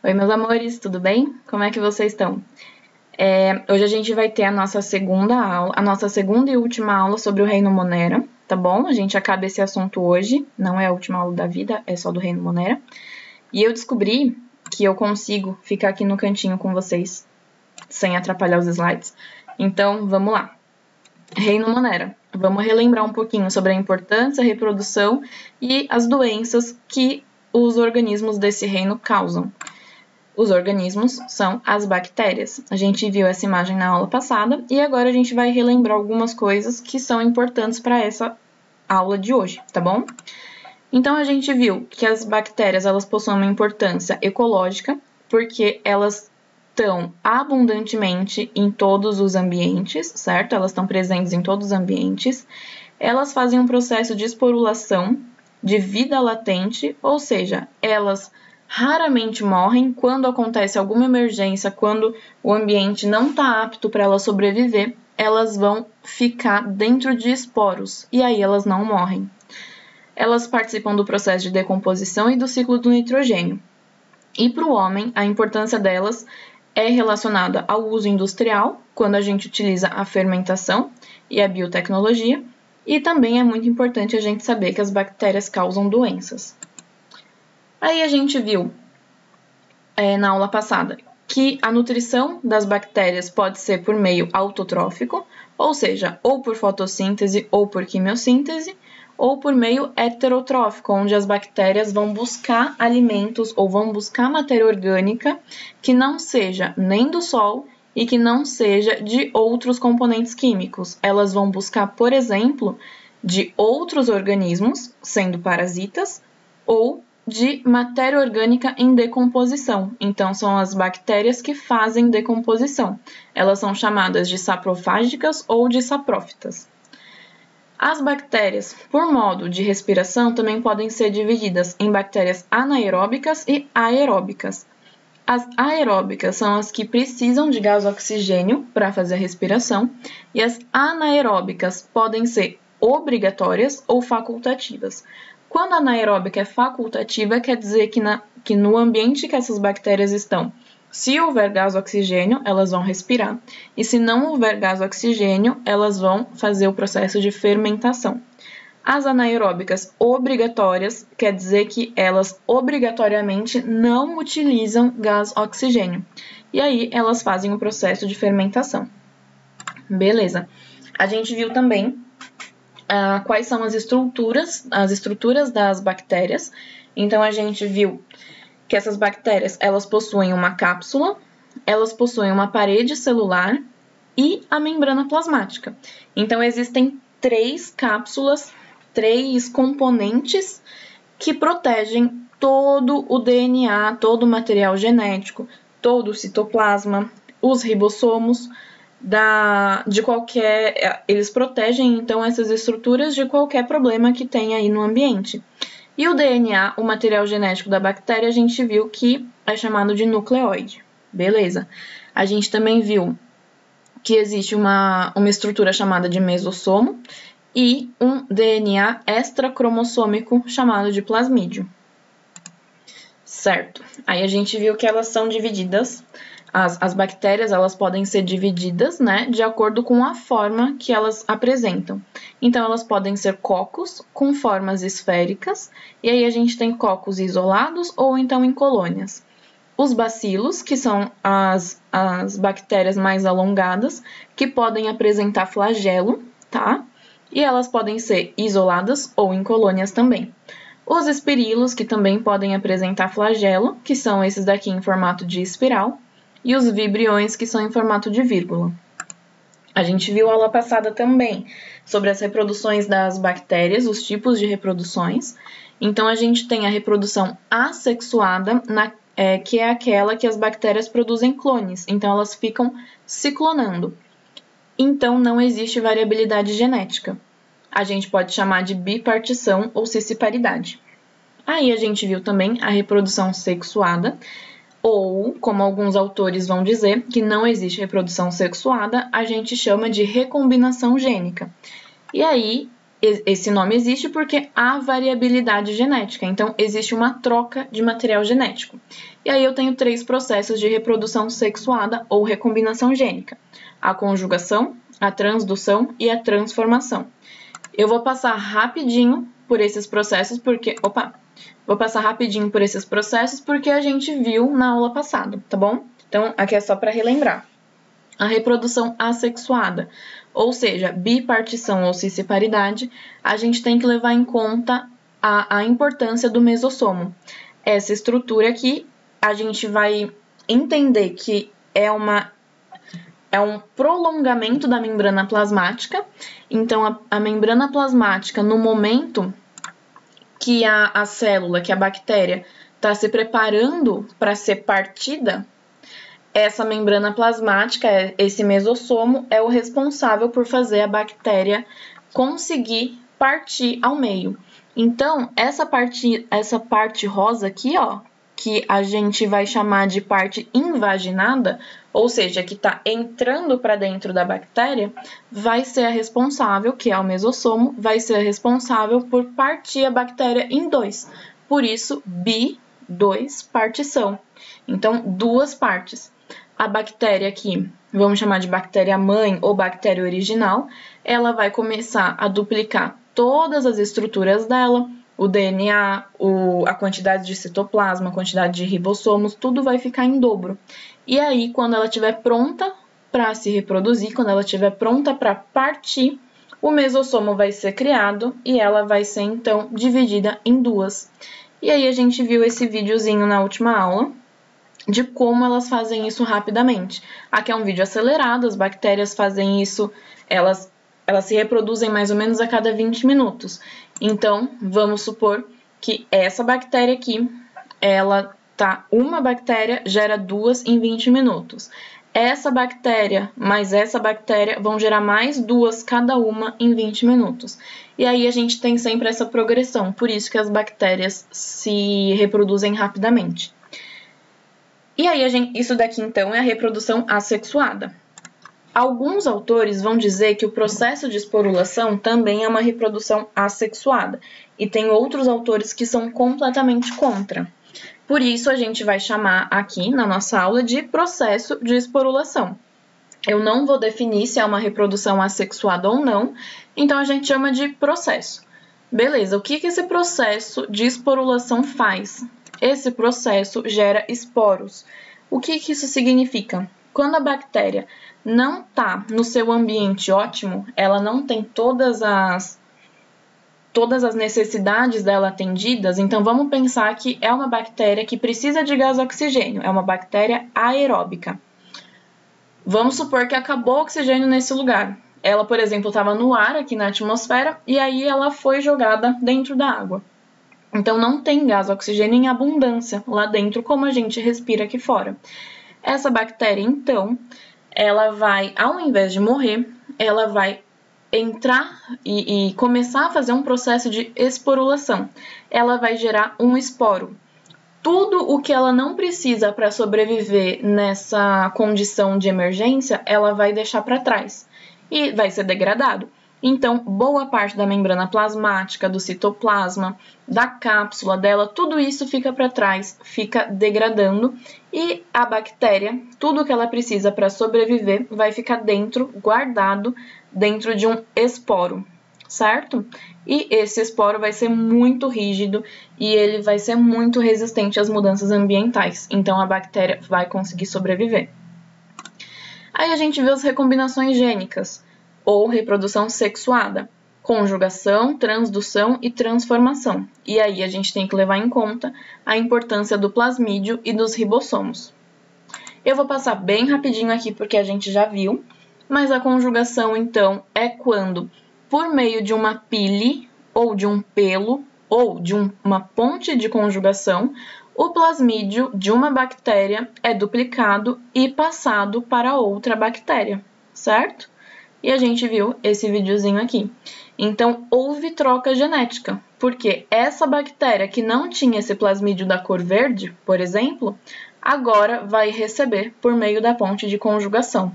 Oi, meus amores, tudo bem? Como é que vocês estão? Hoje a gente vai ter a nossa segunda aula, a nossa segunda e última aula sobre o Reino Monera, tá bom? A gente acaba esse assunto hoje, não é a última aula da vida, é só do Reino Monera. E eu descobri que eu consigo ficar aqui no cantinho com vocês, sem atrapalhar os slides. Então, vamos lá. Reino Monera. Vamos relembrar um pouquinho sobre a importância, a reprodução e as doenças que os organismos desse reino causam. Os organismos são as bactérias. A gente viu essa imagem na aula passada e agora a gente vai relembrar algumas coisas que são importantes para essa aula de hoje, tá bom? Então, a gente viu que as bactérias elas possuem uma importância ecológica porque elas estão abundantemente em todos os ambientes, certo? Elas estão presentes em todos os ambientes. Elas fazem um processo de esporulação, de vida latente, ou seja, elas raramente morrem quando acontece alguma emergência, quando o ambiente não está apto para elas sobreviver, elas vão ficar dentro de esporos e aí elas não morrem. Elas participam do processo de decomposição e do ciclo do nitrogênio. E para o homem, a importância delas é relacionada ao uso industrial, quando a gente utiliza a fermentação e a biotecnologia, e também é muito importante a gente saber que as bactérias causam doenças. Aí a gente viu na aula passada que a nutrição das bactérias pode ser por meio autotrófico, ou seja, ou por fotossíntese ou por quimiossíntese, ou por meio heterotrófico, onde as bactérias vão buscar alimentos ou vão buscar matéria orgânica que não seja nem do sol e que não seja de outros componentes químicos. Elas vão buscar, por exemplo, de outros organismos, sendo parasitas, ou de matéria orgânica em decomposição. Então, são as bactérias que fazem decomposição. Elas são chamadas de saprofágicas ou de saprófitas. As bactérias, por modo de respiração, também podem ser divididas em bactérias anaeróbicas e aeróbicas. As aeróbicas são as que precisam de gás oxigênio para fazer a respiração, e as anaeróbicas podem ser obrigatórias ou facultativas. Quando a anaeróbica é facultativa, quer dizer que no ambiente que essas bactérias estão, se houver gás oxigênio, elas vão respirar. E se não houver gás oxigênio, elas vão fazer o processo de fermentação. As anaeróbicas obrigatórias quer dizer que elas obrigatoriamente não utilizam gás oxigênio. E aí elas fazem o processo de fermentação. Beleza. A gente viu também quais são as estruturas das bactérias. Então, a gente viu que essas bactérias, elas possuem uma cápsula, elas possuem uma parede celular e a membrana plasmática. Então, existem 3 cápsulas, 3 componentes que protegem todo o DNA, todo o material genético, todo o citoplasma, os ribossomos, eles protegem, então, essas estruturas de qualquer problema que tenha aí no ambiente. E o DNA, o material genético da bactéria, a gente viu que é chamado de nucleóide. Beleza. A gente também viu que existe uma estrutura chamada de mesossomo e um DNA extracromossômico chamado de plasmídio. Certo. Aí a gente viu que elas são divididas. As bactérias, elas podem ser divididas, né, de acordo com a forma que elas apresentam. Então, elas podem ser cocos com formas esféricas, e aí a gente tem cocos isolados ou então em colônias. Os bacilos, que são as bactérias mais alongadas, que podem apresentar flagelo, tá? E elas podem ser isoladas ou em colônias também. Os espirilos, que também podem apresentar flagelo, que são esses daqui em formato de espiral, e os vibriões, que são em formato de vírgula. A gente viu a aula passada também sobre as reproduções das bactérias, os tipos de reproduções. Então, a gente tem a reprodução assexuada, que é aquela que as bactérias produzem clones. Então, elas ficam se clonando. Então, não existe variabilidade genética. A gente pode chamar de bipartição ou cisparidade. Aí, a gente viu também a reprodução sexuada, ou, como alguns autores vão dizer, que não existe reprodução sexuada, a gente chama de recombinação gênica. E aí, Esse nome existe porque há variabilidade genética, então existe uma troca de material genético. E aí eu tenho 3 processos de reprodução sexuada ou recombinação gênica: a conjugação, a transdução e a transformação. Eu vou passar rapidinho por esses processos porque a gente viu na aula passada, tá bom? Então, aqui é só para relembrar. A reprodução assexuada, ou seja, bipartição ou cisparidade, a gente tem que levar em conta a importância do mesossomo. Essa estrutura aqui, a gente vai entender que é um prolongamento da membrana plasmática. Então, a membrana plasmática, no momento que a célula, que a bactéria, está se preparando para ser partida, essa membrana plasmática, esse mesossomo, é o responsável por fazer a bactéria conseguir partir ao meio. Então, essa parte rosa aqui, ó, que a gente vai chamar de parte invaginada, ou seja, que está entrando para dentro da bactéria, vai ser a responsável, que é o mesossomo, vai ser a responsável por partir a bactéria em 2. Por isso, bi-2 partição. Então, 2 partes. A bactéria aqui, vamos chamar de bactéria mãe ou bactéria original, ela vai começar a duplicar todas as estruturas dela, o DNA, a quantidade de citoplasma, a quantidade de ribossomos, tudo vai ficar em dobro. E aí, quando ela estiver pronta para se reproduzir, quando ela estiver pronta para partir, o mesossomo vai ser criado e ela vai ser, então, dividida em 2. E aí, a gente viu esse videozinho na última aula de como elas fazem isso rapidamente. Aqui é um vídeo acelerado, as bactérias fazem isso, elas se reproduzem mais ou menos a cada 20 minutos. Então, vamos supor que essa bactéria aqui, uma bactéria gera 2 em 20 minutos. Essa bactéria mais essa bactéria vão gerar mais 2 cada uma em 20 minutos. E aí a gente tem sempre essa progressão, por isso que as bactérias se reproduzem rapidamente. E aí, isso daqui, então, é a reprodução assexuada. Alguns autores vão dizer que o processo de esporulação também é uma reprodução assexuada, e tem outros autores que são completamente contra. Por isso, a gente vai chamar aqui, na nossa aula, de processo de esporulação. Eu não vou definir se é uma reprodução assexuada ou não, então a gente chama de processo. Beleza, o que esse processo de esporulação faz? Esse processo gera esporos. O que isso significa? Quando a bactéria não está no seu ambiente ótimo, ela não tem todas as necessidades dela atendidas, então vamos pensar que é uma bactéria que precisa de gás oxigênio, é uma bactéria aeróbica. Vamos supor que acabou o oxigênio nesse lugar. Ela, por exemplo, estava no ar aqui na atmosfera e aí ela foi jogada dentro da água. Então, não tem gás oxigênio em abundância lá dentro, como a gente respira aqui fora. Essa bactéria, então, ela vai, ao invés de morrer, ela vai entrar e começar a fazer um processo de esporulação. Ela vai gerar um esporo. Tudo o que ela não precisa para sobreviver nessa condição de emergência, ela vai deixar para trás e vai ser degradado. Então, boa parte da membrana plasmática, do citoplasma, da cápsula dela, tudo isso fica para trás, fica degradando e a bactéria, tudo que ela precisa para sobreviver, vai ficar dentro, guardado dentro de um esporo, certo? E esse esporo vai ser muito rígido e ele vai ser muito resistente às mudanças ambientais, então a bactéria vai conseguir sobreviver. Aí a gente vê as recombinações gênicas, ou reprodução sexuada, conjugação, transdução e transformação. E aí a gente tem que levar em conta a importância do plasmídio e dos ribossomos. Eu vou passar bem rapidinho aqui porque a gente já viu, mas a conjugação, então, é quando, por meio de uma pile, ou de um pelo, ou de uma ponte de conjugação, o plasmídio de uma bactéria é duplicado e passado para outra bactéria, certo? E a gente viu esse videozinho aqui. Então, houve troca genética, porque essa bactéria que não tinha esse plasmídio da cor verde, por exemplo, agora vai receber por meio da ponte de conjugação.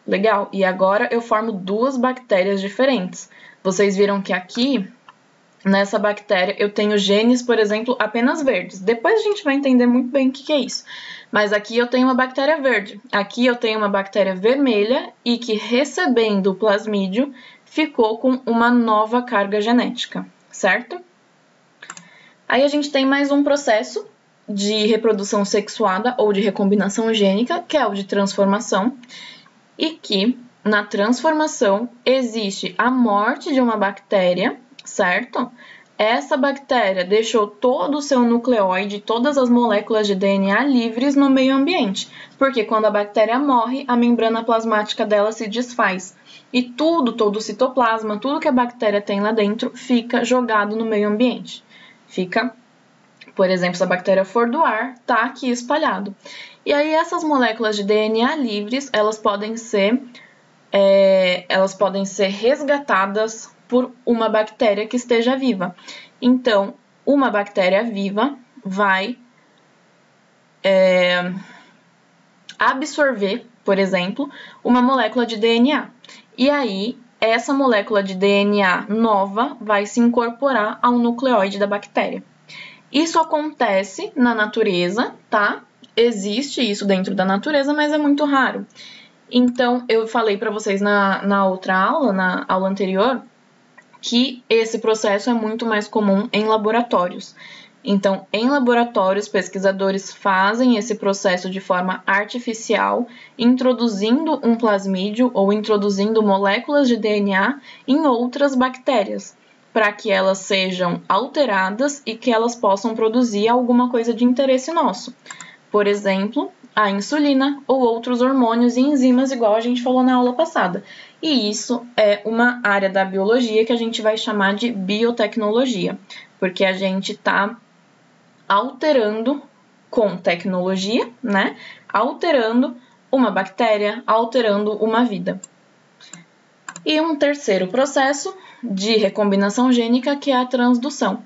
Legal? E agora eu formo 2 bactérias diferentes. Vocês viram que aqui, nessa bactéria, eu tenho genes, por exemplo, apenas verdes. Depois a gente vai entender muito bem o que é isso. Mas aqui eu tenho uma bactéria verde, aqui eu tenho uma bactéria vermelha e que, recebendo o plasmídio, ficou com uma nova carga genética, certo? Aí a gente tem mais um processo de reprodução sexuada ou de recombinação gênica, que é o de transformação, e que, na transformação, existe a morte de uma bactéria, certo? Essa bactéria deixou todo o seu nucleóide, todas as moléculas de DNA livres no meio ambiente, porque quando a bactéria morre, a membrana plasmática dela se desfaz. E todo o citoplasma, tudo que a bactéria tem lá dentro, fica jogado no meio ambiente. Fica, por exemplo, se a bactéria for do ar, tá aqui espalhado. E aí essas moléculas de DNA livres, elas podem ser resgatadas por uma bactéria que esteja viva. Então, uma bactéria viva vai absorver, por exemplo, uma molécula de DNA. E aí, essa molécula de DNA nova vai se incorporar ao nucleóide da bactéria. Isso acontece na natureza, tá? Existe isso dentro da natureza, mas é muito raro. Então, eu falei para vocês na outra aula, na aula anterior, que esse processo é muito mais comum em laboratórios. Então, em laboratórios, pesquisadores fazem esse processo de forma artificial, introduzindo um plasmídio ou introduzindo moléculas de DNA em outras bactérias, para que elas sejam alteradas e que elas possam produzir alguma coisa de interesse nosso. Por exemplo, a insulina ou outros hormônios e enzimas, igual a gente falou na aula passada. E isso é uma área da biologia que a gente vai chamar de biotecnologia, porque a gente está alterando com tecnologia, né? Alterando uma bactéria, alterando uma vida. E um terceiro processo de recombinação gênica, que é a transdução.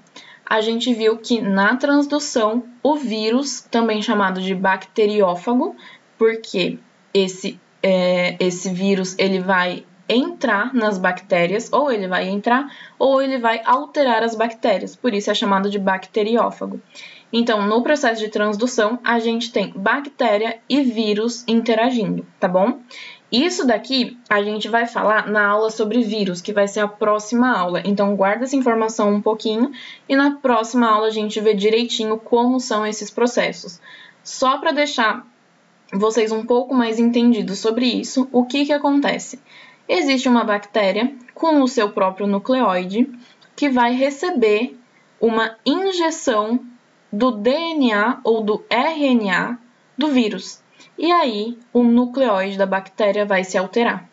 A gente viu que na transdução, o vírus, também chamado de bacteriófago, porque esse vírus ele vai entrar nas bactérias, ou ele vai entrar, ou ele vai alterar as bactérias, por isso é chamado de bacteriófago. Então, no processo de transdução, a gente tem bactéria e vírus interagindo, tá bom? Isso daqui a gente vai falar na aula sobre vírus, que vai ser a próxima aula. Então, guarda essa informação um pouquinho e na próxima aula a gente vê direitinho como são esses processos. Só para deixar vocês um pouco mais entendidos sobre isso, o que acontece? Existe uma bactéria com o seu próprio nucleóide que vai receber uma injeção do DNA ou do RNA do vírus. E aí, o nucleóide da bactéria vai se alterar.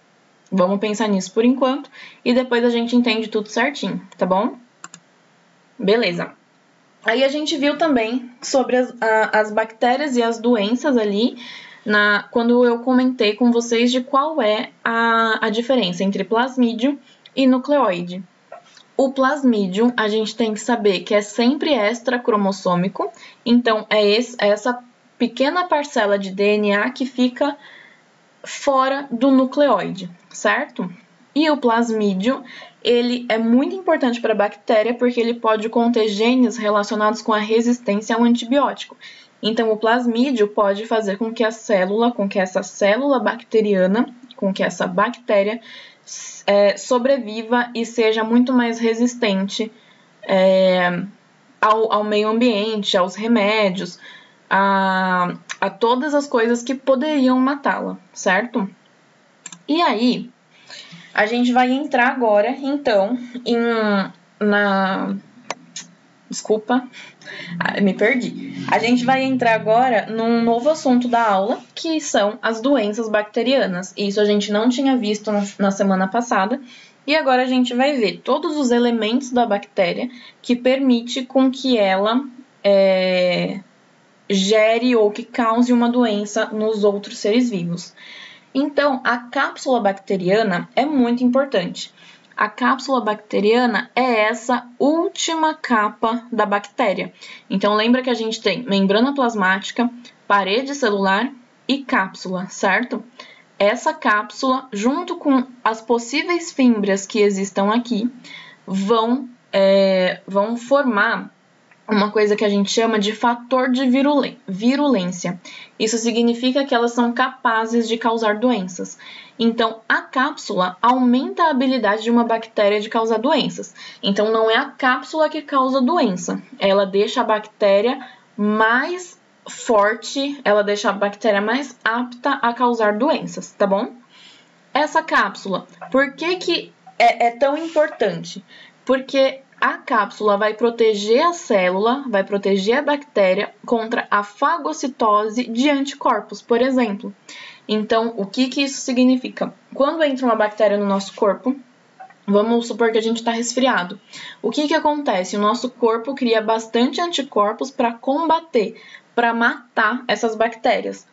Vamos pensar nisso por enquanto e depois a gente entende tudo certinho, tá bom? Beleza. Aí a gente viu também sobre as bactérias e as doenças ali, quando eu comentei com vocês de qual é a diferença entre plasmídio e nucleóide. O plasmídio, a gente tem que saber que é sempre extracromossômico, então é essa pequena parcela de DNA que fica fora do nucleóide, certo? E o plasmídio, ele é muito importante para a bactéria porque ele pode conter genes relacionados com a resistência ao antibiótico. Então, o plasmídio pode fazer com que essa célula bacteriana, com que essa bactéria sobreviva e seja muito mais resistente ao meio ambiente, aos remédios, a todas as coisas que poderiam matá-la, certo? E aí, a gente vai entrar agora, então, Desculpa, me perdi. A gente vai entrar agora num novo assunto da aula, que são as doenças bacterianas. Isso a gente não tinha visto na semana passada. E agora a gente vai ver todos os elementos da bactéria que permite com que ela gere ou que cause uma doença nos outros seres vivos. Então, a cápsula bacteriana é muito importante. A cápsula bacteriana é essa última capa da bactéria. Então, lembra que a gente tem membrana plasmática, parede celular e cápsula, certo? essa cápsula, junto com as possíveis fímbrias que existam aqui, vão formar uma coisa que a gente chama de fator de virulência. Isso significa que elas são capazes de causar doenças. Então, a cápsula aumenta a habilidade de uma bactéria de causar doenças. Então, não é a cápsula que causa doença. Ela deixa a bactéria mais forte, ela deixa a bactéria mais apta a causar doenças, tá bom? Essa cápsula, por que é tão importante? Porque a cápsula vai proteger a célula, vai proteger a bactéria contra a fagocitose de anticorpos, por exemplo. Então, o que isso significa? Quando entra uma bactéria no nosso corpo, vamos supor que a gente está resfriado. O que acontece? O nosso corpo cria bastante anticorpos para combater, para matar essas bactérias.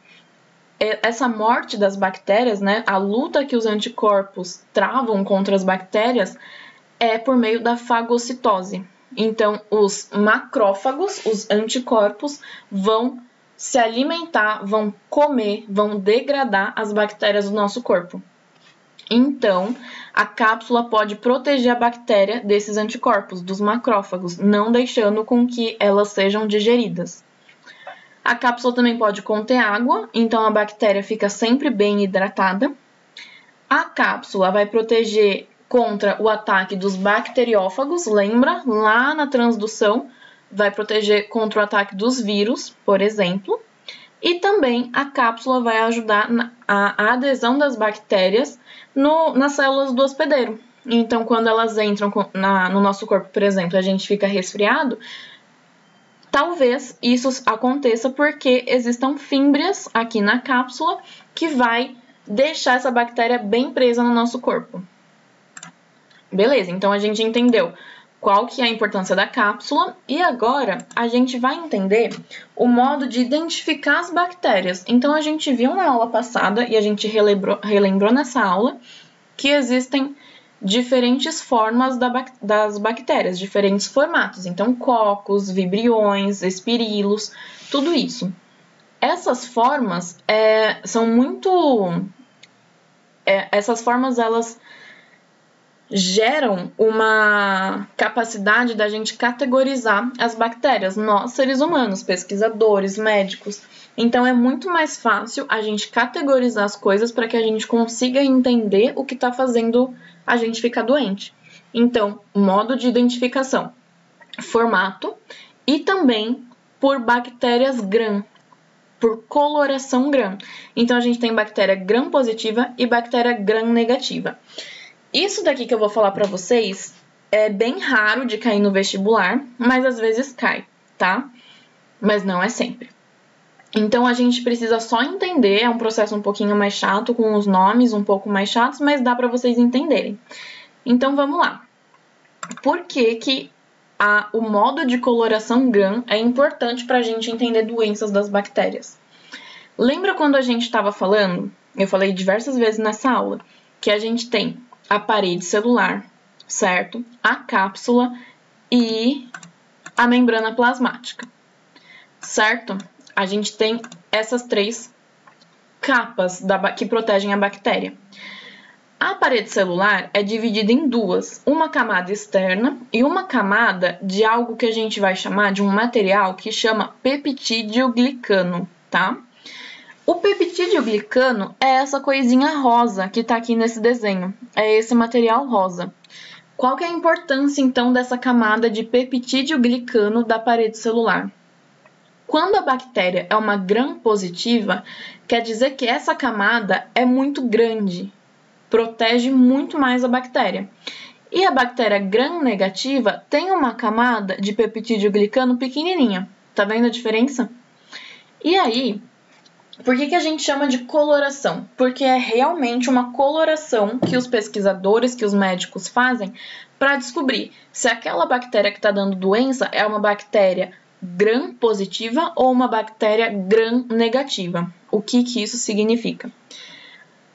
Essa morte das bactérias, né, a luta que os anticorpos travam contra as bactérias, é por meio da fagocitose. Então, os macrófagos, os anticorpos, vão se alimentar, vão comer, vão degradar as bactérias do nosso corpo. Então, a cápsula pode proteger a bactéria desses anticorpos, dos macrófagos, não deixando com que elas sejam digeridas. A cápsula também pode conter água, então a bactéria fica sempre bem hidratada. A cápsula vai proteger contra o ataque dos bacteriófagos, lembra? Lá na transdução, vai proteger contra o ataque dos vírus, por exemplo. E também a cápsula vai ajudar a adesão das bactérias nas células do hospedeiro. Então, quando elas entram no nosso corpo, por exemplo, a gente fica resfriado, talvez isso aconteça porque existam fímbrias aqui na cápsula que vai deixar essa bactéria bem presa no nosso corpo. Beleza, então a gente entendeu qual que é a importância da cápsula e agora a gente vai entender o modo de identificar as bactérias. Então a gente viu na aula passada e a gente relembrou nessa aula que existem diferentes formas das bactérias, diferentes formatos. Então cocos, vibriões, espirilos, tudo isso. Essas formas são muito... essas formas, elas geram uma capacidade da gente categorizar as bactérias, nós, seres humanos, pesquisadores, médicos. Então, é muito mais fácil a gente categorizar as coisas para que a gente consiga entender o que está fazendo a gente ficar doente. Então, modo de identificação, formato e também por bactérias gram, por coloração gram. Então, a gente tem bactéria gram positiva e bactéria gram negativa. Isso daqui que eu vou falar para vocês é bem raro de cair no vestibular, mas às vezes cai, tá? Mas não é sempre. Então, a gente precisa só entender, é um processo um pouquinho mais chato, com os nomes um pouco mais chatos, mas dá para vocês entenderem. Então, vamos lá. Por que o modo de coloração gram é importante para a gente entender doenças das bactérias? Lembra quando a gente estava falando, eu falei diversas vezes nessa aula, que a gente tem a parede celular, certo? A cápsula e a membrana plasmática, certo? A gente tem essas três capas que protegem a bactéria. A parede celular é dividida em duas, uma camada externa e uma camada de algo que a gente vai chamar de um material que chama peptídeo-glicano, tá? O peptídeo-glicano é essa coisinha rosa que está aqui nesse desenho, é esse material rosa. Qual que é a importância, então, dessa camada de peptídeo-glicano da parede celular? Quando a bactéria é uma gram-positiva, quer dizer que essa camada é muito grande, protege muito mais a bactéria. E a bactéria gram-negativa tem uma camada de peptídeo-glicano pequenininha. Tá vendo a diferença? E aí, por que a gente chama de coloração? Porque é realmente uma coloração que os pesquisadores, que os médicos fazem para descobrir se aquela bactéria que está dando doença é uma bactéria gram-positiva ou uma bactéria gram-negativa. O que isso significa?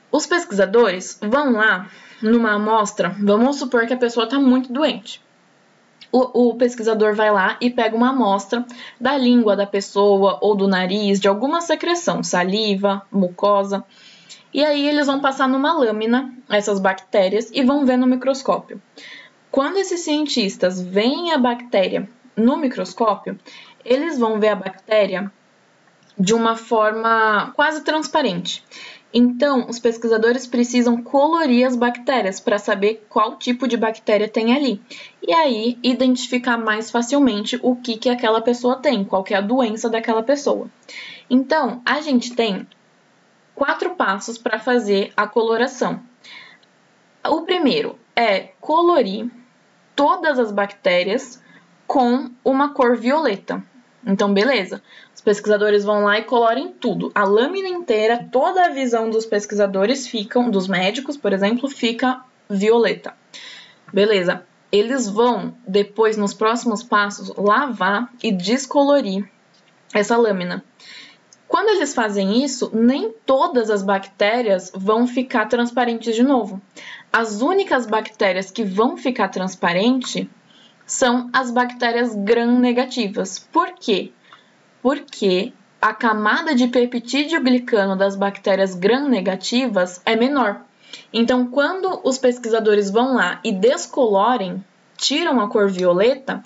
Os pesquisadores vão lá numa amostra, vamos supor que a pessoa está muito doente. O pesquisador vai lá e pega uma amostra da língua da pessoa ou do nariz, de alguma secreção, saliva, mucosa, E aí eles vão passar numa lâmina essas bactérias e vão ver no microscópio. Quando esses cientistas veem a bactéria no microscópio, eles vão ver a bactéria de uma forma quase transparente. Então, os pesquisadores precisam colorir as bactérias para saber qual tipo de bactéria tem ali. E aí, identificar mais facilmente o que aquela pessoa tem, qual que é a doença daquela pessoa. Então, a gente tem 4 passos para fazer a coloração. O primeiro é colorir todas as bactérias com uma cor violeta. Então, beleza. Os pesquisadores vão lá e colorem tudo. A lâmina inteira, toda a visão dos pesquisadores dos médicos, por exemplo, fica violeta. Beleza. Eles vão, depois, nos próximos passos, lavar e descolorir essa lâmina. Quando eles fazem isso, nem todas as bactérias vão ficar transparentes de novo. As únicas bactérias que vão ficar transparentes são as bactérias gram-negativas. Por quê? Porque a camada de peptídeo glicano das bactérias gram-negativas é menor. Então, quando os pesquisadores vão lá e descolorem, tiram a cor violeta,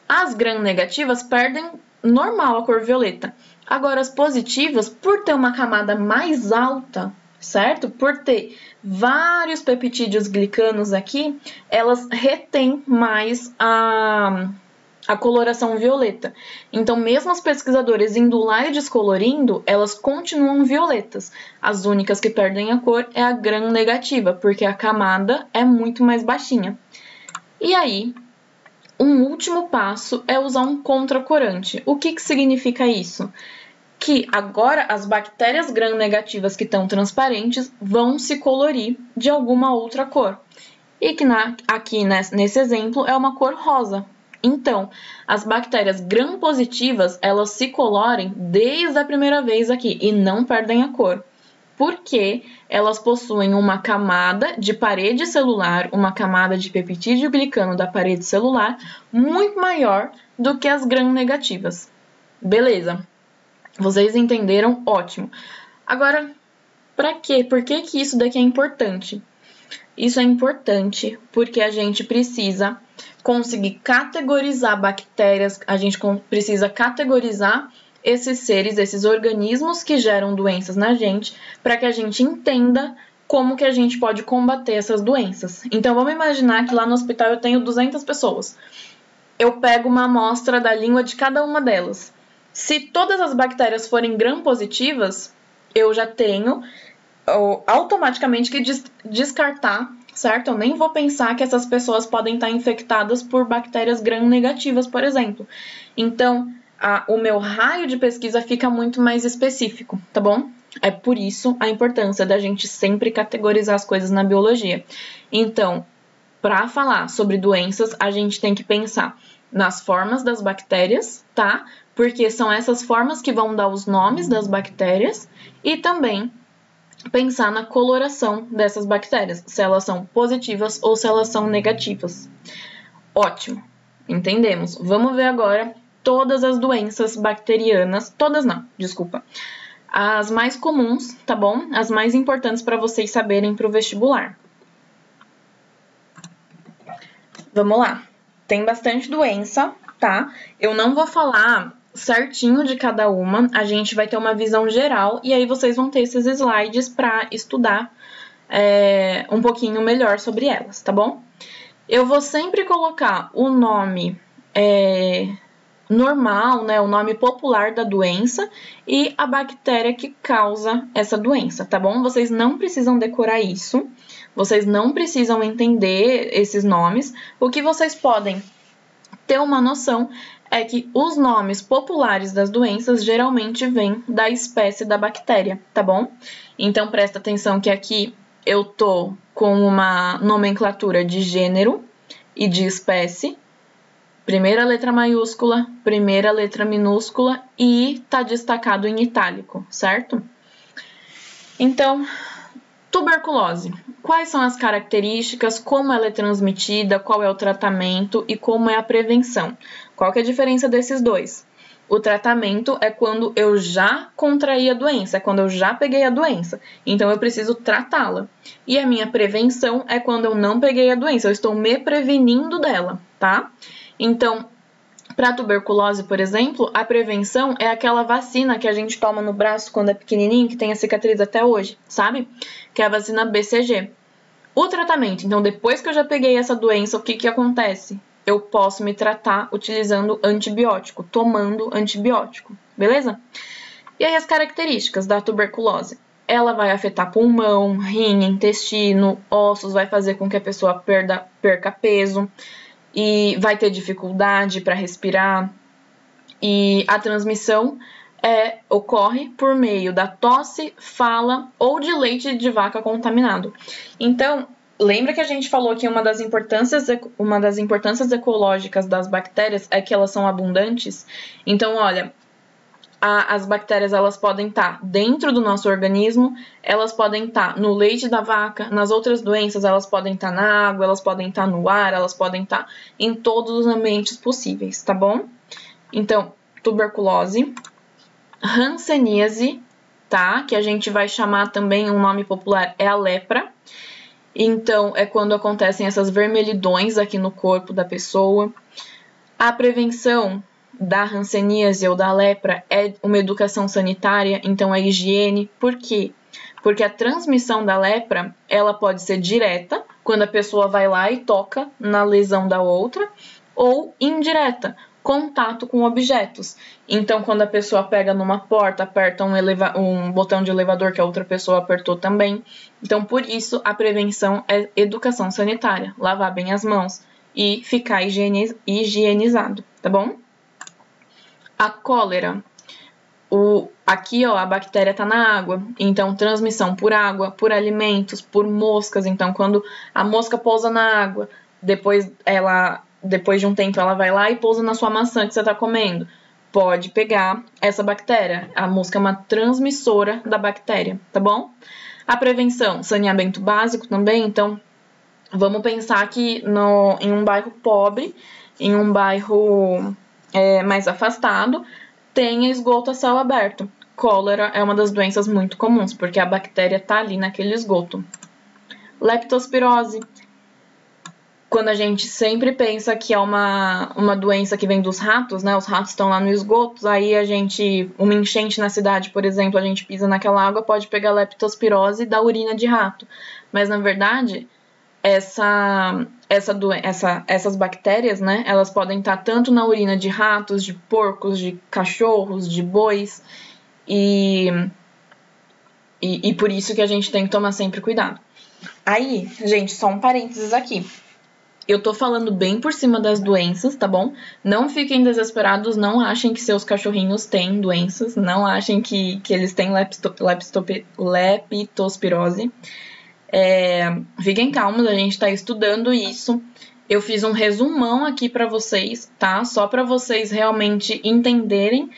as gram-negativas perdem normal a cor violeta. Agora, as positivas, por ter uma camada mais alta, certo? Por ter vários peptídeos glicanos aqui, elas retêm mais a coloração violeta. Então, mesmo os pesquisadores indo lá e descolorindo, elas continuam violetas. As únicas que perdem a cor é a gram-negativa, porque a camada é muito mais baixinha. E aí, um último passo é usar um contracorante. O que significa isso? Que agora as bactérias gram-negativas que estão transparentes vão se colorir de alguma outra cor. E que aqui nesse exemplo é uma cor rosa. Então, as bactérias gram-positivas, elas se colorem desde a primeira vez aqui e não perdem a cor. Porque elas possuem uma camada de parede celular, uma camada de peptídeo glicano da parede celular muito maior do que as gram-negativas. Beleza. Vocês entenderam? Ótimo. Agora, para quê? Por que isso daqui é importante? Isso é importante porque a gente precisa conseguir categorizar bactérias, a gente precisa categorizar esses seres, esses organismos que geram doenças na gente, para que a gente entenda como que a gente pode combater essas doenças. Então, vamos imaginar que lá no hospital eu tenho 200 pessoas. Eu pego uma amostra da língua de cada uma delas. Se todas as bactérias forem gram-positivas, eu já tenho automaticamente que descartar, certo? Eu nem vou pensar que essas pessoas podem estar infectadas por bactérias gram-negativas, por exemplo. Então, o meu raio de pesquisa fica muito mais específico, tá bom? É por isso a importância da gente sempre categorizar as coisas na biologia. Então, para falar sobre doenças, a gente tem que pensar nas formas das bactérias, tá? Porque são essas formas que vão dar os nomes das bactérias e também pensar na coloração dessas bactérias, se elas são positivas ou se elas são negativas. Ótimo, entendemos. Vamos ver agora todas as doenças bacterianas, as mais comuns, tá bom? As mais importantes para vocês saberem para o vestibular. Vamos lá. Tem bastante doença, tá? Eu não vou falar certinho de cada uma, a gente vai ter uma visão geral e aí vocês vão ter esses slides para estudar um pouquinho melhor sobre elas, tá bom? Eu vou sempre colocar o nome normal, né, o nome popular da doença e a bactéria que causa essa doença, tá bom? Vocês não precisam decorar isso, vocês não precisam entender esses nomes, o que vocês podem ter uma noção é que os nomes populares das doenças geralmente vêm da espécie da bactéria, tá bom? Então, presta atenção que aqui eu tô com uma nomenclatura de gênero e de espécie, primeira letra maiúscula, primeira letra minúscula e tá destacado em itálico, certo? Então, tuberculose. Quais são as características, como ela é transmitida, qual é o tratamento e como é a prevenção? Qual que é a diferença desses dois? O tratamento é quando eu já contraí a doença, é quando eu já peguei a doença. Então, eu preciso tratá-la. E a minha prevenção é quando eu não peguei a doença, eu estou me prevenindo dela, tá? Então, para tuberculose, por exemplo, a prevenção é aquela vacina que a gente toma no braço quando é pequenininho, que tem a cicatriz até hoje, sabe? Que é a vacina BCG. O tratamento, então, depois que eu já peguei essa doença, o que acontece? Eu posso me tratar utilizando antibiótico, tomando antibiótico, beleza? E aí as características da tuberculose. Ela vai afetar pulmão, rim, intestino, ossos, vai fazer com que a pessoa perca peso e vai ter dificuldade para respirar. E a transmissão ocorre por meio da tosse, fala ou de leite de vaca contaminado. Então, lembra que a gente falou que uma das importâncias ecológicas das bactérias é que elas são abundantes? Então, olha, as bactérias elas podem estar dentro do nosso organismo, elas podem estar no leite da vaca, nas outras doenças elas podem estar na água, elas podem estar no ar, elas podem estar em todos os ambientes possíveis, tá bom? Então, tuberculose, hanseníase, tá? Que a gente vai chamar também, um nome popular é a lepra. Então, é quando acontecem essas vermelhidões aqui no corpo da pessoa. A prevenção da hanseníase ou da lepra é uma educação sanitária, então é higiene. Por quê? Porque a transmissão da lepra, ela pode ser direta, quando a pessoa vai lá e toca na lesão da outra, ou indireta, contato com objetos. Então, quando a pessoa pega numa porta, aperta um botão de elevador que a outra pessoa apertou também. Então, por isso, a prevenção é educação sanitária, lavar bem as mãos e ficar higienizado, tá bom? A cólera. Aqui, ó, a bactéria tá na água, então transmissão por água, por alimentos, por moscas. Então, quando a mosca pousa na água, depois de um tempo ela vai lá e pousa na sua maçã que você tá comendo. Pode pegar essa bactéria. A mosca é uma transmissora da bactéria, tá bom? A prevenção, saneamento básico também. Então, vamos pensar que em um bairro pobre, em um bairro mais afastado, tem esgoto a céu aberto. Cólera é uma das doenças muito comuns, porque a bactéria tá ali naquele esgoto. Leptospirose. Quando a gente sempre pensa que é uma doença que vem dos ratos, né? Os ratos estão lá no esgoto, aí uma enchente na cidade, por exemplo, a gente pisa naquela água, pode pegar leptospirose da urina de rato. Mas, na verdade, essas bactérias, né? Elas podem estar tanto na urina de ratos, de porcos, de cachorros, de bois, e por isso que a gente tem que tomar sempre cuidado. Aí, gente, só um parênteses aqui. Eu tô falando bem por cima das doenças, tá bom? Não fiquem desesperados, não achem que seus cachorrinhos têm doenças, não achem que eles têm leptospirose. Fiquem calmos, a gente tá estudando isso. Eu fiz um resumão aqui pra vocês, tá? Só pra vocês realmente entenderem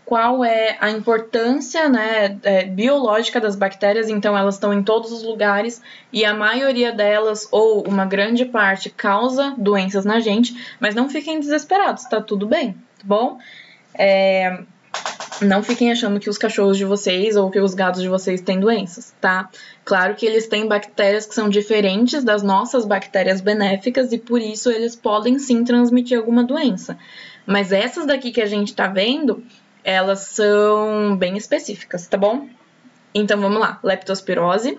qual é a importância, né, biológica das bactérias. Então, elas estão em todos os lugares e a maioria delas, ou uma grande parte, causa doenças na gente, mas não fiquem desesperados, tá tudo bem, tá bom? Não fiquem achando que os cachorros de vocês ou que os gatos de vocês têm doenças, tá? Claro que eles têm bactérias que são diferentes das nossas bactérias benéficas e por isso eles podem sim transmitir alguma doença. Mas essas daqui que a gente tá vendo, elas são bem específicas, tá bom? Então, vamos lá. Leptospirose.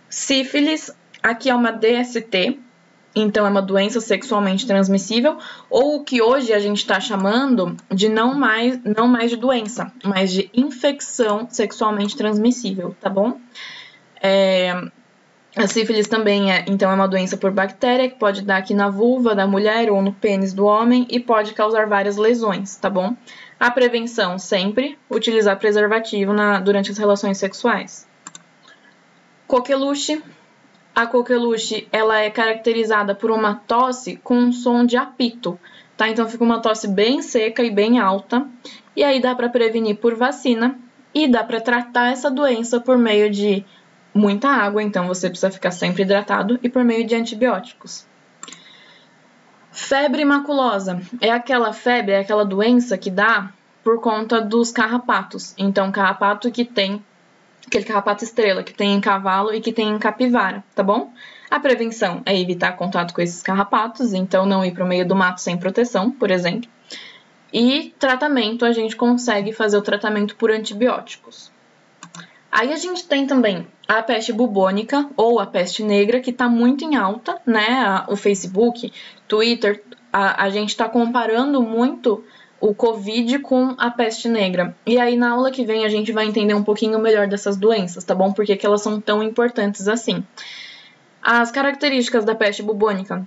Sífilis, aqui é uma DST, então é uma doença sexualmente transmissível, ou o que hoje a gente está chamando de não mais de doença, mas de infecção sexualmente transmissível, tá bom? A sífilis também é uma doença por bactéria que pode dar aqui na vulva da mulher ou no pênis do homem e pode causar várias lesões, tá bom? A prevenção sempre, utilizar preservativo durante as relações sexuais. Coqueluche. A coqueluche, ela é caracterizada por uma tosse com um som de apito, tá? Então fica uma tosse bem seca e bem alta. E aí dá para prevenir por vacina e dá para tratar essa doença por meio de muita água, então você precisa ficar sempre hidratado, e por meio de antibióticos. Febre maculosa é aquela doença que dá por conta dos carrapatos. Então, carrapato que tem, aquele carrapato estrela que tem em cavalo e que tem em capivara, tá bom? A prevenção é evitar contato com esses carrapatos, então não ir para o meio do mato sem proteção, por exemplo. E tratamento, a gente consegue fazer o tratamento por antibióticos. Aí a gente tem também a peste bubônica ou a peste negra, que está muito em alta, né? O Facebook, Twitter, a gente está comparando muito o Covid com a peste negra. E aí na aula que vem a gente vai entender um pouquinho melhor dessas doenças, tá bom? Por que elas são tão importantes assim. As características da peste bubônica: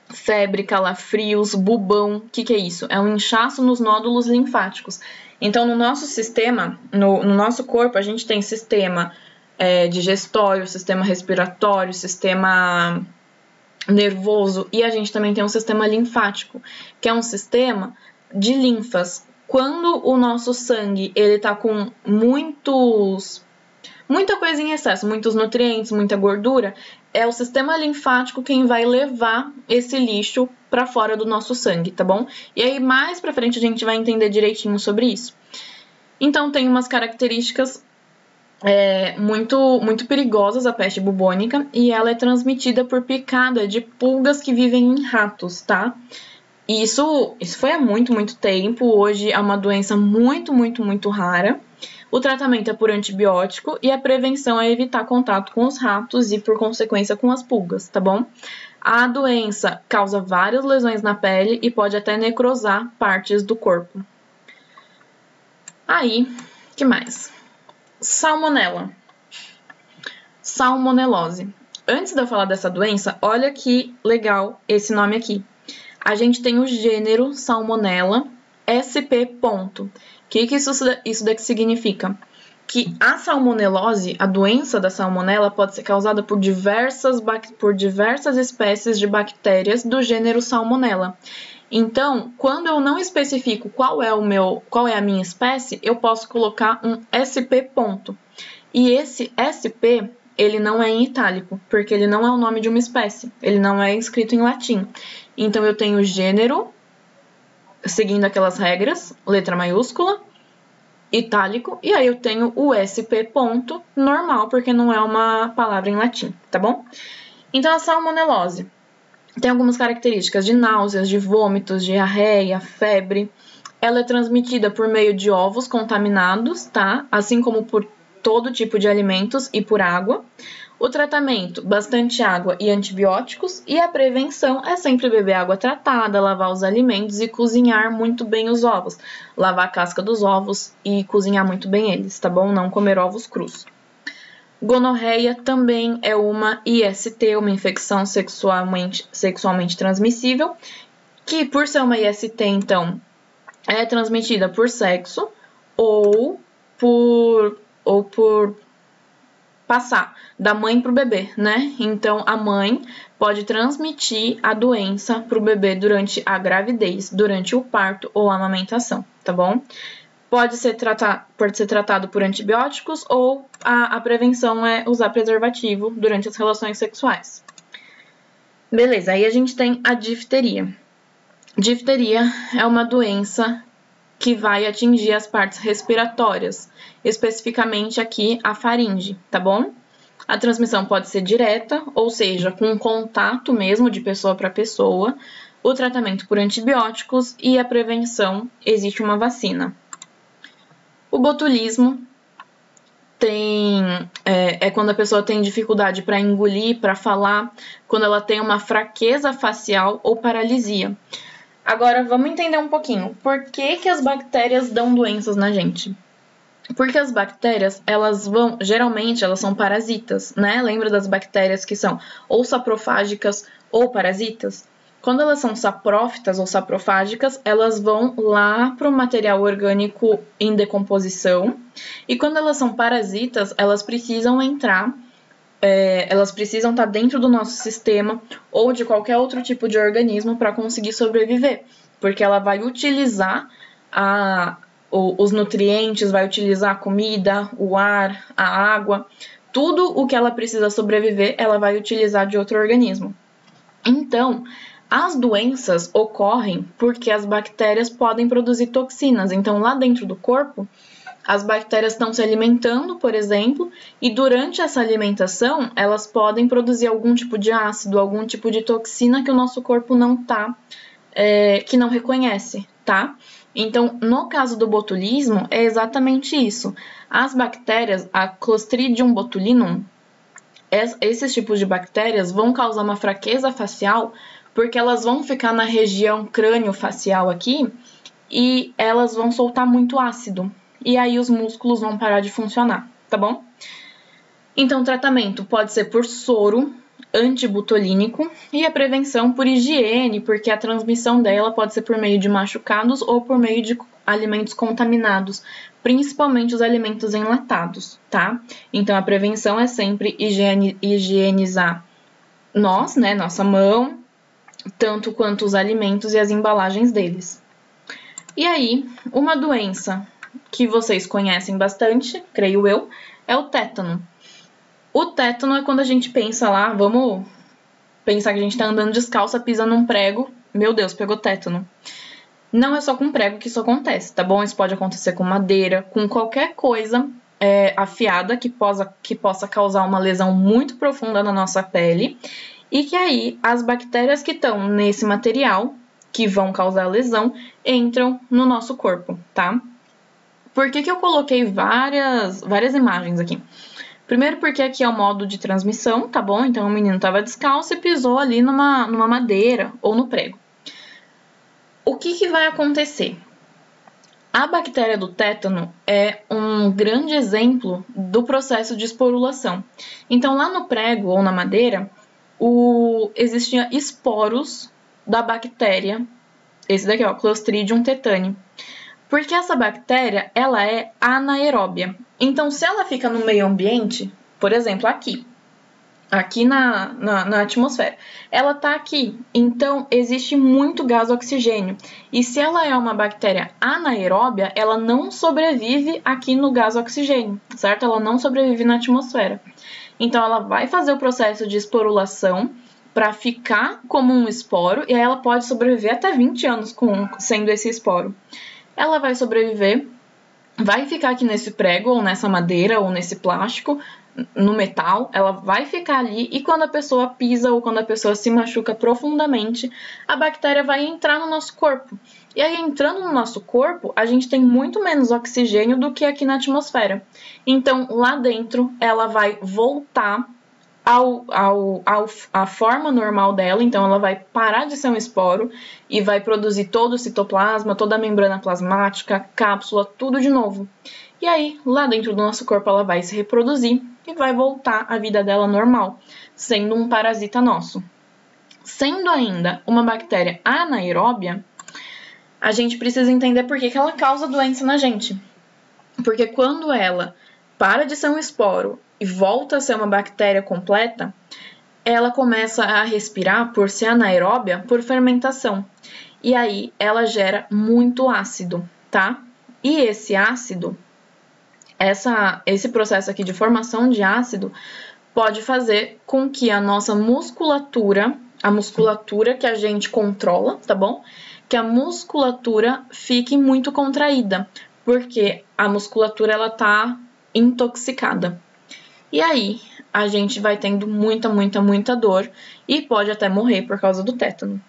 febre, calafrios, bubão. O que é isso? É um inchaço nos nódulos linfáticos. Então, no nosso sistema, no nosso corpo, a gente tem sistema digestório, sistema respiratório, sistema nervoso, e a gente também tem um sistema linfático, que é um sistema de linfas. Quando o nosso sangue ele tá com muita coisa em excesso, muitos nutrientes, muita gordura, é o sistema linfático quem vai levar esse lixo para fora do nosso sangue, tá bom? E aí mais pra frente a gente vai entender direitinho sobre isso. Então tem umas características muito perigosas a peste bubônica, e ela é transmitida por picada de pulgas que vivem em ratos, tá? E isso foi há muito tempo. Hoje é uma doença muito rara. O tratamento é por antibiótico e a prevenção é evitar contato com os ratos e, por consequência, com as pulgas, tá bom? A doença causa várias lesões na pele e pode até necrosar partes do corpo. Aí, que mais? Salmonela. Salmonelose. Antes de eu falar dessa doença, olha que legal esse nome aqui. A gente tem o gênero Salmonella sp. O que isso daqui significa? Que a salmonelose, a doença da salmonela, pode ser causada por diversas espécies de bactérias do gênero Salmonella. Então, quando eu não especifico qual é a minha espécie, eu posso colocar um sp. E esse sp, ele não é em itálico, porque ele não é o nome de uma espécie, ele não é escrito em latim. Então, eu tenho gênero, seguindo aquelas regras, letra maiúscula, itálico, e aí eu tenho o sp. Normal, porque não é uma palavra em latim, tá bom? Então, a salmonelose tem algumas características de náuseas, de vômitos, diarreia, febre. Ela é transmitida por meio de ovos contaminados, tá? Assim como por todo tipo de alimentos e por água. O tratamento, bastante água e antibióticos, e a prevenção é sempre beber água tratada, lavar os alimentos e cozinhar muito bem os ovos. Lavar a casca dos ovos e cozinhar muito bem eles, tá bom? Não comer ovos crus. Gonorreia também é uma IST, uma infecção sexualmente transmissível, que por ser uma IST, então, é transmitida por sexo ou por passar da mãe para o bebê, né? Então, a mãe pode transmitir a doença para o bebê durante a gravidez, durante o parto ou a amamentação, tá bom? Pode ser tratado por antibióticos ou a prevenção é usar preservativo durante as relações sexuais. Beleza, aí a gente tem a difteria. Difteria é uma doença que vai atingir as partes respiratórias, especificamente aqui a faringe, tá bom? A transmissão pode ser direta, ou seja, com contato mesmo de pessoa para pessoa, o tratamento por antibióticos e a prevenção, existe uma vacina. O botulismo é quando a pessoa tem dificuldade para engolir, para falar, quando ela tem uma fraqueza facial ou paralisia. Agora, vamos entender um pouquinho. Por que as bactérias dão doenças na gente? Porque as bactérias, geralmente, elas são parasitas, né? Lembra das bactérias que são ou saprofágicas ou parasitas? Quando elas são saprófitas ou saprofágicas, elas vão lá para o material orgânico em decomposição. E quando elas são parasitas, elas precisam estar dentro do nosso sistema ou de qualquer outro tipo de organismo para conseguir sobreviver, porque ela vai utilizar os nutrientes, vai utilizar a comida, o ar, a água, tudo o que ela precisa sobreviver, ela vai utilizar de outro organismo. Então, As doenças ocorrem porque as bactérias podem produzir toxinas. Então, lá dentro do corpo, as bactérias estão se alimentando, por exemplo, e durante essa alimentação, elas podem produzir algum tipo de ácido, algum tipo de toxina que o nosso corpo que não reconhece, tá? Então, no caso do botulismo, é exatamente isso. As bactérias, a Clostridium botulinum, esses tipos de bactérias vão causar uma fraqueza facial porque elas vão ficar na região crânio-facial aqui e elas vão soltar muito ácido. E aí os músculos vão parar de funcionar, tá bom? Então, o tratamento pode ser por soro antibutolínico e a prevenção por higiene, porque a transmissão dela pode ser por meio de machucados ou por meio de alimentos contaminados, principalmente os alimentos enlatados, tá? Então, a prevenção é sempre higienizar nós, né, nossa mão, tanto quanto os alimentos e as embalagens deles. E aí, uma doença que vocês conhecem bastante, creio eu, é o tétano. O tétano é quando a gente pensa lá, vamos pensar que a gente tá andando descalça, pisa num prego, meu Deus, pegou tétano. Não é só com prego que isso acontece, tá bom? Isso pode acontecer com madeira, com qualquer coisa afiada que possa causar uma lesão muito profunda na nossa pele e que aí as bactérias que estão nesse material, que vão causar a lesão, entram no nosso corpo, tá? Por que eu coloquei várias imagens aqui? Primeiro porque aqui é o modo de transmissão, tá bom? Então o menino estava descalço e pisou ali numa madeira ou no prego. O que vai acontecer? A bactéria do tétano é um grande exemplo do processo de esporulação. Então lá no prego ou na madeira, existiam esporos da bactéria, esse daqui, ó, Clostridium tetani. Porque essa bactéria, ela é anaeróbia. Então, se ela fica no meio ambiente, por exemplo, aqui na atmosfera, ela tá aqui. Então, existe muito gás oxigênio. E se ela é uma bactéria anaeróbia, ela não sobrevive aqui no gás oxigênio, certo? Ela não sobrevive na atmosfera. Então, ela vai fazer o processo de esporulação para ficar como um esporo, e aí ela pode sobreviver até 20 anos sendo esse esporo. Ela vai sobreviver, vai ficar aqui nesse prego, ou nessa madeira, ou nesse plástico, no metal, ela vai ficar ali e quando a pessoa pisa ou quando a pessoa se machuca profundamente, a bactéria vai entrar no nosso corpo. E aí, entrando no nosso corpo, a gente tem muito menos oxigênio do que aqui na atmosfera. Então, lá dentro, ela vai voltar à forma normal dela, então ela vai parar de ser um esporo e vai produzir todo o citoplasma, toda a membrana plasmática, cápsula, tudo de novo. E aí, lá dentro do nosso corpo, ela vai se reproduzir e vai voltar à vida dela normal, sendo um parasita nosso. Sendo ainda uma bactéria anaeróbia, a gente precisa entender por que ela causa doença na gente. Porque quando ela para de ser um esporo e volta a ser uma bactéria completa, ela começa a respirar, por ser anaeróbia, por fermentação. E aí ela gera muito ácido, tá? E esse ácido, esse processo aqui de formação de ácido, pode fazer com que a nossa musculatura, a musculatura que a gente controla, tá bom? Que a musculatura fique muito contraída, porque a musculatura ela tá intoxicada. E aí, a gente vai tendo muita dor e pode até morrer por causa do tétano.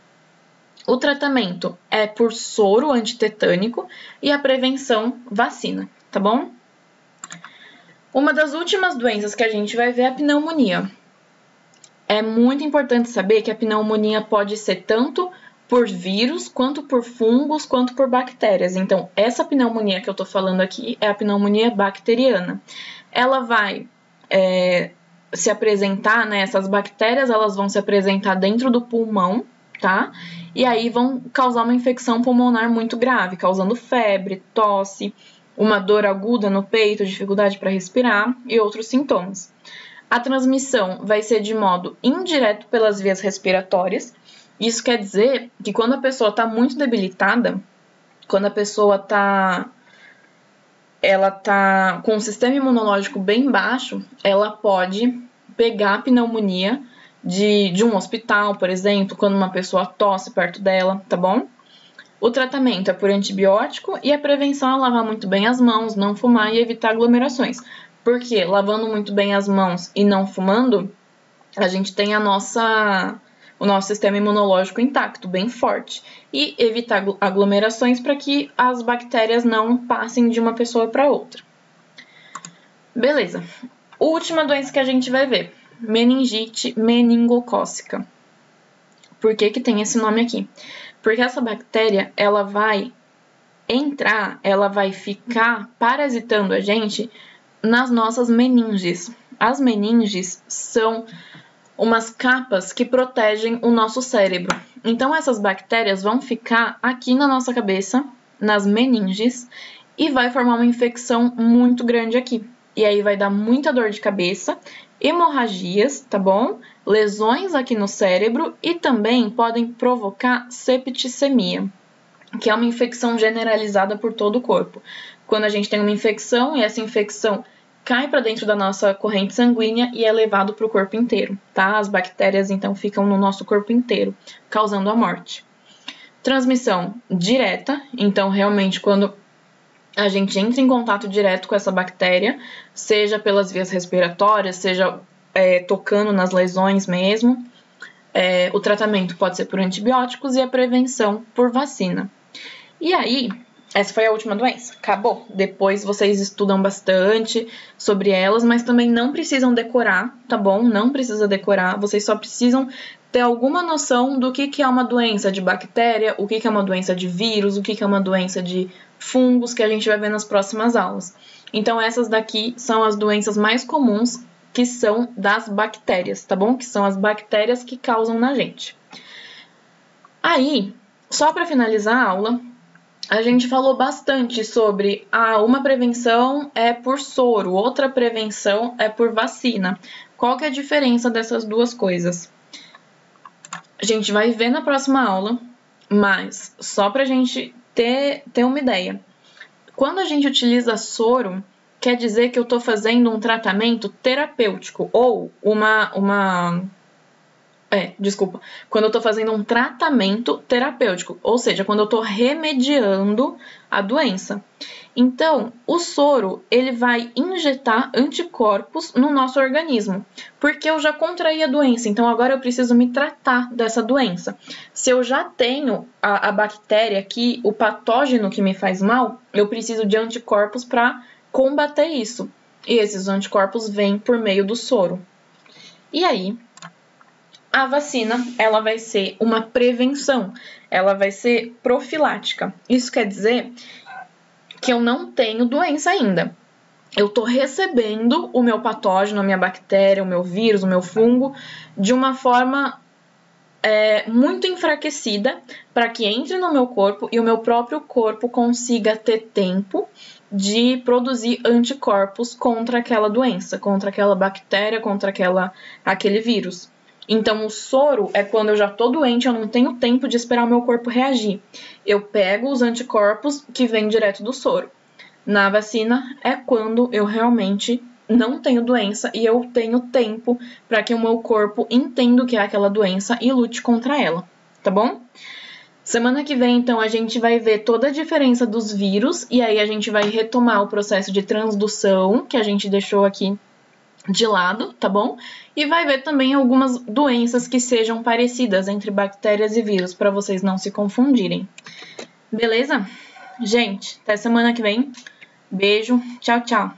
O tratamento é por soro antitetânico e a prevenção vacina, tá bom? Uma das últimas doenças que a gente vai ver é a pneumonia. É muito importante saber que a pneumonia pode ser tanto por vírus, quanto por fungos, quanto por bactérias. Então, essa pneumonia que eu tô falando aqui é a pneumonia bacteriana. Ela vai se apresentar, né? Essas bactérias, elas vão se apresentar dentro do pulmão, tá? E aí vão causar uma infecção pulmonar muito grave, causando febre, tosse, uma dor aguda no peito, dificuldade para respirar e outros sintomas. A transmissão vai ser de modo indireto pelas vias respiratórias. Isso quer dizer que quando a pessoa está muito debilitada, quando a pessoa tá com o sistema imunológico bem baixo, ela pode pegar a pneumonia de um hospital, por exemplo, quando uma pessoa tosse perto dela, tá bom? O tratamento é por antibiótico e a prevenção é lavar muito bem as mãos, não fumar e evitar aglomerações. Porque lavando muito bem as mãos e não fumando, a gente tem o nosso sistema imunológico intacto, bem forte. E evitar aglomerações para que as bactérias não passem de uma pessoa para outra. Beleza. Última doença que a gente vai ver, meningite meningocócica. Por que que tem esse nome aqui? Porque essa bactéria, ela vai ficar parasitando a gente nas nossas meninges. As meninges são umas capas que protegem o nosso cérebro. Então, essas bactérias vão ficar aqui na nossa cabeça, nas meninges, e vai formar uma infecção muito grande aqui. E aí vai dar muita dor de cabeça, hemorragias, tá bom? Lesões aqui no cérebro e também podem provocar septicemia, que é uma infecção generalizada por todo o corpo. Quando a gente tem uma infecção e essa infecção cai para dentro da nossa corrente sanguínea e é levado para o corpo inteiro, tá? As bactérias, então, ficam no nosso corpo inteiro, causando a morte. Transmissão direta, então, realmente, quando a gente entra em contato direto com essa bactéria, seja pelas vias respiratórias, seja tocando nas lesões mesmo, o tratamento pode ser por antibióticos e a prevenção por vacina. E aí, essa foi a última doença, acabou. Depois vocês estudam bastante sobre elas, mas também não precisam decorar, tá bom? Não precisa decorar, vocês só precisam ter alguma noção do que é uma doença de bactéria, o que é uma doença de vírus, o que é uma doença de fungos, que a gente vai ver nas próximas aulas. Então, essas daqui são as doenças mais comuns, que são das bactérias, tá bom? Que são as bactérias que causam na gente. Aí, só para finalizar a aula, a gente falou bastante sobre uma prevenção é por soro, outra prevenção é por vacina. Qual que é a diferença dessas duas coisas? A gente vai ver na próxima aula, mas só para a gente ter uma ideia. Quando a gente utiliza soro, quer dizer que eu estou fazendo um tratamento terapêutico ou quando eu estou fazendo um tratamento terapêutico, ou seja, quando eu estou remediando a doença. Então, o soro, ele vai injetar anticorpos no nosso organismo, porque eu já contraí a doença, então agora eu preciso me tratar dessa doença. Se eu já tenho a bactéria aqui, o patógeno que me faz mal, eu preciso de anticorpos para combater isso. E esses anticorpos vêm por meio do soro. E aí, a vacina, ela vai ser uma prevenção, ela vai ser profilática. Isso quer dizer que eu não tenho doença ainda. Eu estou recebendo o meu patógeno, a minha bactéria, o meu vírus, o meu fungo, de uma forma muito enfraquecida para que entre no meu corpo e o meu próprio corpo consiga ter tempo de produzir anticorpos contra aquela doença, contra aquela bactéria, contra aquele vírus. Então, o soro é quando eu já estou doente, eu não tenho tempo de esperar o meu corpo reagir. Eu pego os anticorpos que vêm direto do soro. Na vacina, é quando eu realmente não tenho doença e eu tenho tempo para que o meu corpo entenda o que é aquela doença e lute contra ela, tá bom? Semana que vem, então, a gente vai ver toda a diferença dos vírus e aí a gente vai retomar o processo de transdução que a gente deixou aqui de lado, tá bom? E vai ver também algumas doenças que sejam parecidas entre bactérias e vírus, para vocês não se confundirem. Beleza? Gente, até semana que vem. Beijo, tchau, tchau.